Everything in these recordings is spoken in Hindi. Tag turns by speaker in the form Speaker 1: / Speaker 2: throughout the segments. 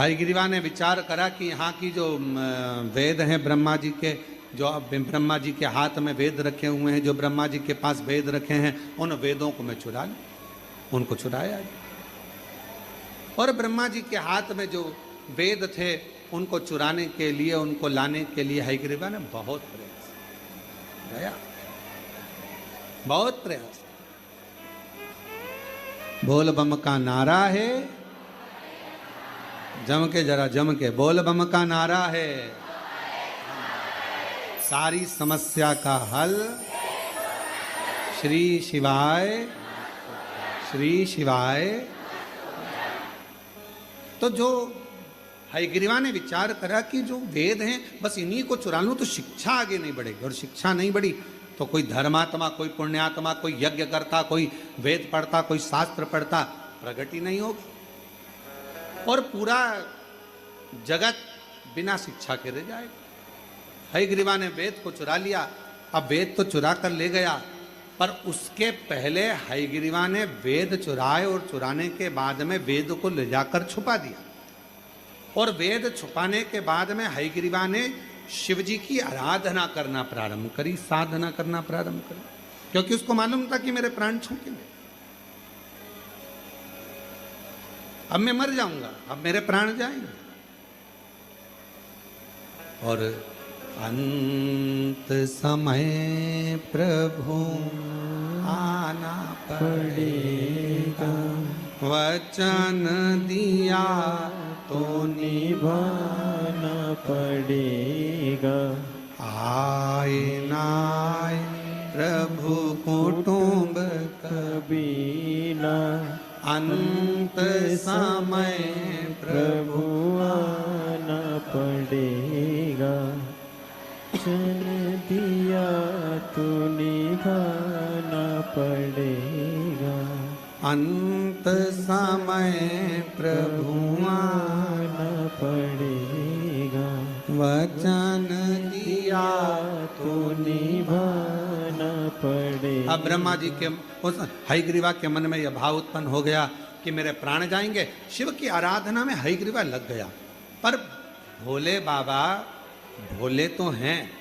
Speaker 1: हयग्रीवा ने विचार करा कि यहाँ की जो वेद हैं ब्रह्मा जी के, जो ब्रह्मा जी के हाथ में वेद रखे हुए हैं, जो ब्रह्मा जी के पास वेद रखे हैं, उन वेदों को मैं चुरा लूं। उनको चुराया और ब्रह्मा जी के हाथ में जो वेद थे उनको चुराने के लिए, उनको लाने के लिए हयग्रीवा ने बहुत प्रयास किया, बहुत प्रयास। बोल बम का नारा है, जम के जरा जम के बोल बम का नारा है, सारी समस्या का हल श्री शिवाय, श्री शिवाय। तो जो हयग्रीवा ने विचार करा कि जो वेद हैं बस इन्हीं को चुरा लूं तो शिक्षा आगे नहीं बढ़ेगी, और शिक्षा नहीं बढ़ी तो कोई धर्मात्मा, कोई पुण्यात्मा, कोई यज्ञ करता, कोई वेद पढ़ता, कोई शास्त्र पढ़ता, प्रगति नहीं होगी और पूरा जगत बिना शिक्षा के रह जाएगा। हयग्रीवा ने वेद को चुरा लिया। अब वेद तो चुरा कर ले गया, पर उसके पहले हयग्रीवा ने वेद चुराए और चुराने के बाद में वेद को ले जाकर छुपा दिया। और वेद छुपाने के बाद में हयग्रीवा ने शिव जी की आराधना करना प्रारंभ करी, साधना करना प्रारंभ करी, क्योंकि उसको मालूम था कि मेरे प्राण छूटेंगे, अब मैं मर जाऊंगा, अब मेरे प्राण जाएंगे। और अंत समय प्रभु आना पड़ेगा, वचन दिया तो निभाना पड़ेगा। आए नाय प्रभु कुटुंब कबीला, अंत समय प्रभु आना पड़ेगा। वचन दिया तो निभाना पड़ेगा, अंत समय प्रभु आना पड़ेगा। वचन दिया तो निभाना पड़ेगा। अब ब्रह्मा जी के उस हयग्रीवा के मन में यह भाव उत्पन्न हो गया कि मेरे प्राण जाएंगे। शिव की आराधना में हयग्रीवा लग गया, पर भोले बाबा भोले तो हैं,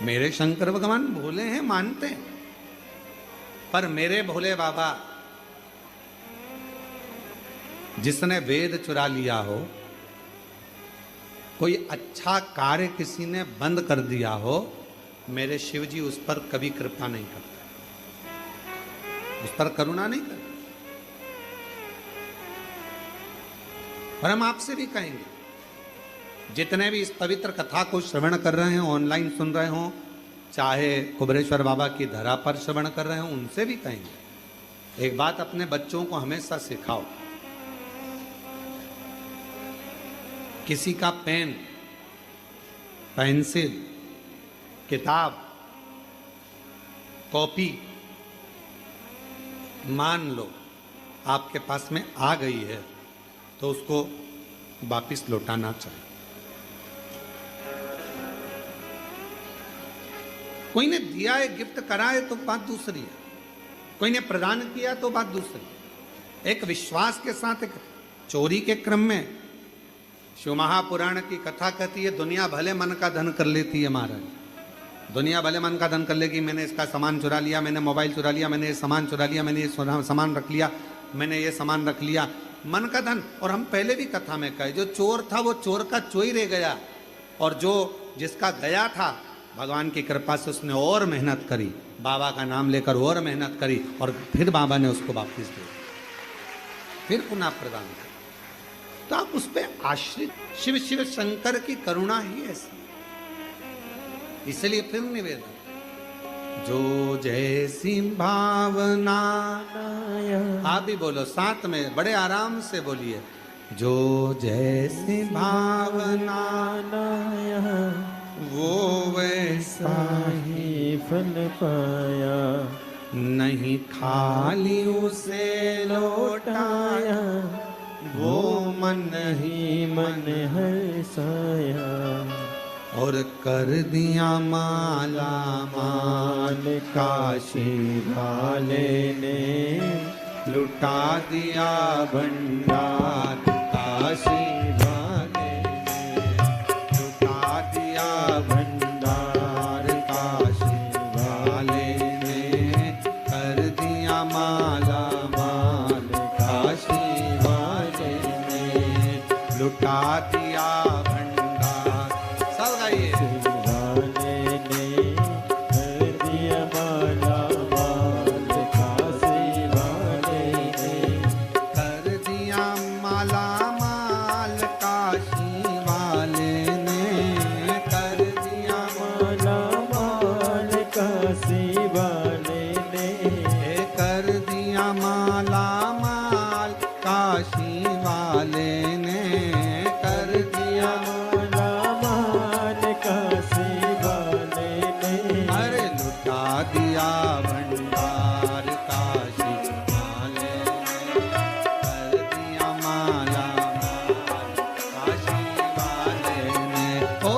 Speaker 1: मेरे शंकर भगवान भोले हैं, मानते हैं, पर मेरे भोले बाबा जिसने वेद चुरा लिया हो, कोई अच्छा कार्य किसी ने बंद कर दिया हो, मेरे शिव जी उस पर कभी कृपा नहीं करते, उस पर करुणा नहीं करते। और हम आपसे भी कहेंगे, जितने भी इस पवित्र कथा को श्रवण कर रहे हैं, ऑनलाइन सुन रहे हो, चाहे कुबरेश्वर बाबा की धरा पर श्रवण कर रहे हो, उनसे भी कहेंगे, एक बात अपने बच्चों को हमेशा सिखाओ, किसी का पेन, पेंसिल, किताब, कॉपी मान लो आपके पास में आ गई है तो उसको वापिस लौटाना चाहिए। कोई ने दिया है, गिफ्ट करा है तो बात दूसरी है, कोई ने प्रदान किया तो बात दूसरी। एक विश्वास के साथ, एक चोरी के क्रम में शिव महापुराण की कथा कहती है, दुनिया भले मन का धन कर लेती है महाराज, दुनिया भले मन का धन कर लेगी, मैंने इसका सामान चुरा लिया, मैंने मोबाइल चुरा लिया, मैंने ये सामान चुरा लिया, मैंने ये सामान रख लिया, मैंने ये सामान रख लिया, मन का धन। और हम पहले भी कथा में कहे, जो चोर था वो चोर का चोरी रह गया, और जो जिसका गया था भगवान की कृपा से उसने और मेहनत करी, बाबा का नाम लेकर और मेहनत करी, और फिर बाबा ने उसको वापस दे, फिर पुनः प्रदान किया। तो आप उस पर आश्रित, शिव शिव शंकर की करुणा ही ऐसी, इसलिए फिर निवेदन, जो जैसी भावना, आप भी बोलो साथ में, बड़े आराम से बोलिए, जो जैसी भावना वो वैसा ही फल पाया, नहीं खाली उसे लौटाया, वो मन ही मन हर्षाया, और कर दिया माला माल, काशी वाले ने लुटा दिया भंडार। लुटा दिया भंडार। सब गाइए।
Speaker 2: वाले ने कर दिया माला माल, काशी वाले ने
Speaker 1: कर दिया माला माल, काशी वाले ने कर दिया
Speaker 2: माला माल, काशी वाले ने
Speaker 1: कर दिया माला माल, काशी वाले ने कर दिया
Speaker 2: माला माल, काशी वाले ने
Speaker 1: अरे लुटा दिया भंडार, काशी वाले ने कर दिया माला माल, काशी वाले ने। ओ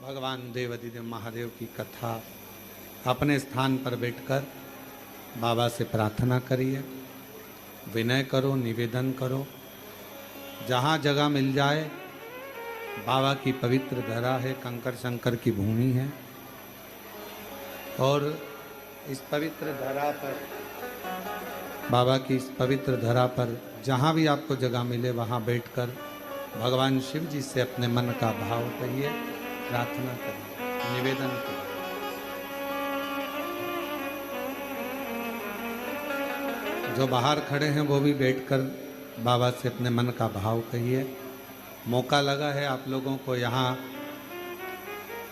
Speaker 1: भगवान देवाधिदेव महादेव की कथा अपने स्थान पर बैठकर बाबा से प्रार्थना करिए, विनय करो, निवेदन करो। जहाँ जगह मिल जाए, बाबा की पवित्र धरा है, कंकर शंकर की भूमि है, और इस पवित्र धरा पर, बाबा की इस पवित्र धरा पर जहाँ भी आपको जगह मिले वहाँ बैठकर भगवान शिव जी से अपने मन का भाव कहिए, प्रार्थना करिए, निवेदन करिए। जो बाहर खड़े हैं वो भी बैठकर बाबा से अपने मन का भाव कहिए। मौका लगा है आप लोगों को यहाँ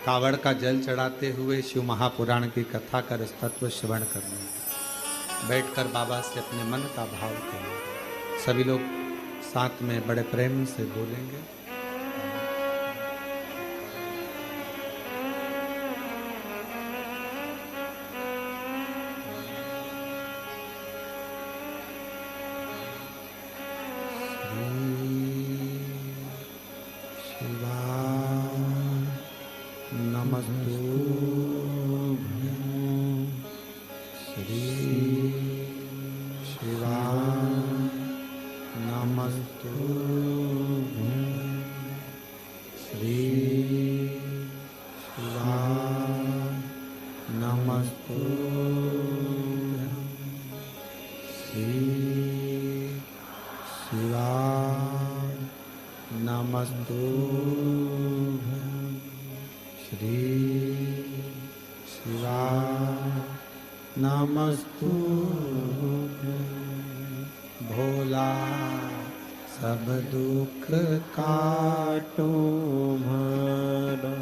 Speaker 1: कावड़ का जल चढ़ाते हुए शिव महापुराण की कथा का तत्व श्रवण करने, बैठकर बाबा से अपने मन का भाव कहिए। सभी लोग साथ में बड़े प्रेम से बोलेंगे। नमस्तु भोला सब दुख
Speaker 2: काटो मारा,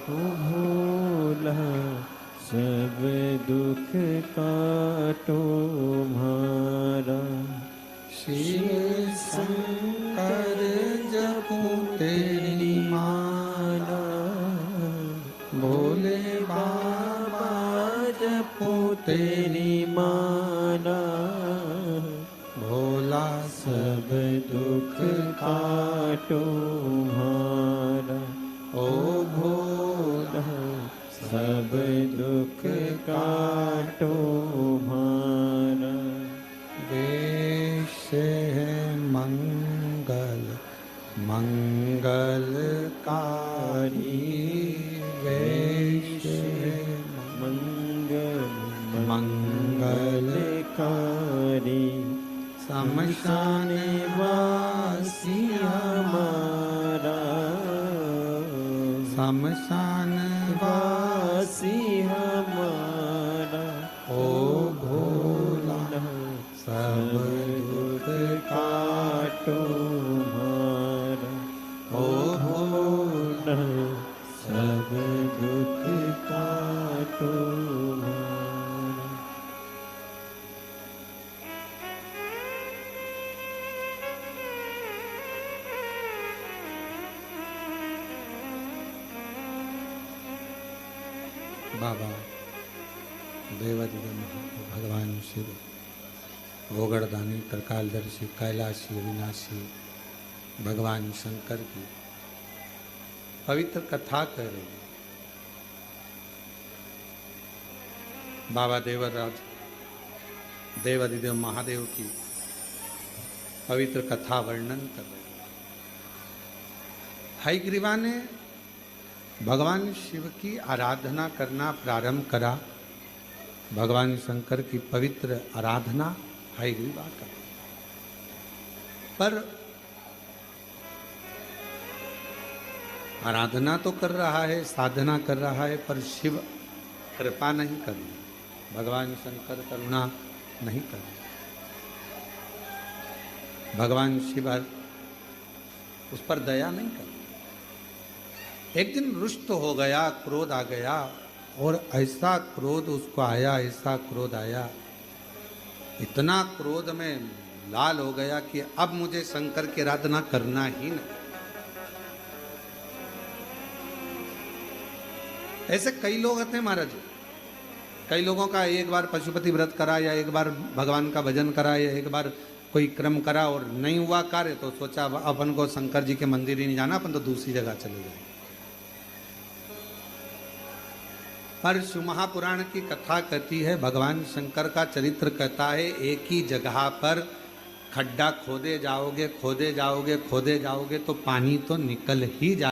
Speaker 2: ओ भोला सब दुख काटो मारा।
Speaker 1: शिव शंकर जपो तेरी माला, भोले बाबा जपो
Speaker 2: तेरी माला,
Speaker 1: भोला
Speaker 2: सब दुख काटो मारा।
Speaker 1: ओ भोला
Speaker 2: सब दुख काटो मारा।
Speaker 1: वेश है मंगल मंगलकारी, वेश है
Speaker 2: मंगल
Speaker 1: मंगलकारी, शमशान वासी
Speaker 2: हमारा,
Speaker 1: शमशान वासी
Speaker 2: वासी हमारा।
Speaker 1: ओ भोला सब दुख
Speaker 2: काटो मारा,
Speaker 1: ओ भोला
Speaker 2: सब दुख काटो मारा।
Speaker 1: बाबा देवाधिदेव भगवान शिव, गोगड़दानी, त्रिकालदर्शी, कैलाशी, अविनाशी भगवान शंकर की पवित्र कथा कर रही है। बाबा देवराज देवाधिदेव महादेव की पवित्र कथा वर्णन कर रहे हैं। हयग्रीवा ने भगवान शिव की आराधना करना प्रारंभ करा। भगवान शंकर की पवित्र आराधना हयग्रीवा कर, पर आराधना तो कर रहा है, साधना कर रहा है, पर शिव कृपा नहीं कर रहे, भगवान शंकर करुणा नहीं कर रहे। भगवान शिव उस पर दया नहीं कर रहे। एक दिन रुष्ट हो गया, क्रोध आ गया, और ऐसा क्रोध उसको आया, ऐसा क्रोध आया, इतना क्रोध में लाल हो गया कि अब मुझे शंकर की आराधना करना ही नहीं। ऐसे कई लोग होते हैं महाराज, कई लोगों का एक बार पशुपति व्रत करा, या एक बार भगवान का भजन करा, या एक बार कोई क्रम करा और नहीं हुआ कार्य, तो सोचा अपन को शंकर जी के मंदिर ही नहीं जाना, अपन तो दूसरी जगह चले जाए। पर शिव महापुराण की कथा कहती है, भगवान शंकर का चरित्र कहता है, एक ही जगह पर खड्डा खोदे जाओगे, खोदे जाओगे, खोदे जाओगे तो पानी तो निकल ही जा